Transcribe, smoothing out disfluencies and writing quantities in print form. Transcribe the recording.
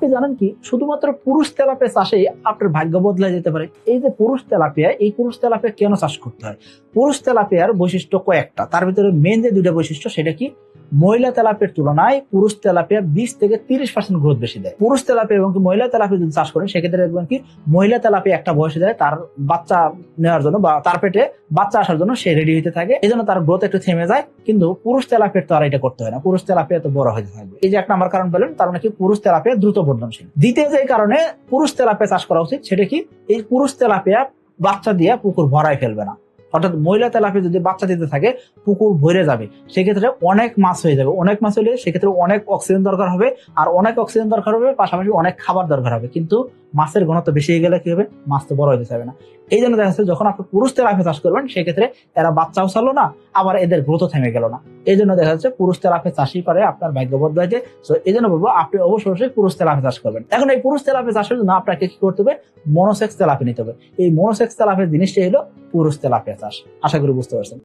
আপনি জানেন কি শুধুমাত্র পুরুষ তেলাপিয়া চাষে আপনার ভাগ্য বদলে যেতে পারে। এই যে পুরুষ তেলাপিয়া, এই পুরুষ তেলাপিয়া কেন চাষ করতে হয়? পুরুষ তেলাপিয়ার বৈশিষ্ট্য কয়েকটা, তার ভিতরে মেন যে দুইটা বৈশিষ্ট্য সেটা কি, মহিলা তেলাপিয়ার তুলনায় পুরুষ তেলাপিয়া 20 থেকে 30% গ্রোথ বেশি দেয়। পুরুষ তেলাপিয়া এবং মহিলা তেলাপিয়া যদি চাষ করেন সেক্ষেত্রে দেখবেন কি মহিলা তেলাপিয়া একটা বয়সে যায় তার বাচ্চা নেওয়ার জন্য বা তার পেটে বাচ্চা আসার জন্য সে রেডি হতে থাকে, এই জন্য তার গ্রোথ একটু থেমে যায়। কিন্তু পুরুষ তেলাপিয়ার তো আর এটা করতে হয় না, পুরুষ তেলাপিয়া তো বড় হতে থাকবে। এই যে এক নম্বর কারণ বলেন, তার মানে কি পুরুষ তেলাপিয়া দ্রুত বর্ধনশীল। দ্বিতীয় যে কারণে পুরুষ তেলাপিয়া চাষ করা উচিত সেটা কি, এই পুরুষ তেলাপিয়া বাচ্চা দিয়ে পুকুর ভরাই ফেলবে না। অর্থাৎ মহিলা তেলাপিয়া যদি বাচ্চা দিতে থাকে পুকুর ভরে যাবে, সেক্ষেত্রে অনেক মাছ হয়ে যাবে। অনেক মাছ হলে সেক্ষেত্রে অনেক অক্সিজেন দরকার হবে, আর অনেক অক্সিজেন দরকার হবে পাশাপাশি অনেক খাবার দরকার হবে। কিন্তু মাছের ঘনত্ব বেশি হয়ে গেলে কি হবে, মাছ তো বড় হতে চাইবে না। এই জন্য দেখা যাচ্ছে যখন আপনি পুরুষ তেলাপিয়া চাষ করবেন সেক্ষেত্রে এরা বাচ্চাও ছাড়লো না, আবার এদের গ্রোথও থেমে গেল না। এই জন্য দেখা যাচ্ছে পুরুষ তেলাপিয়া চাষই পারে আপনার ভাগ্য বদলাইতে। তো এই জন্য বলবো আপনি অবশ্যই পুরুষ তেলাপিয়া চাষ করবেন। এখন এই পুরুষ তেলাপিয়া চাষের জন্য আপনাকে কি করতে হবে, মনোসেক্স তেলাপিয়া নিতে হবে। এই মনোসেক্স তেলাপিয়া জিনিসটাই হলো পুরুষ তেলাপিয়া চাষ। আশা করি বুঝতে পারছেন।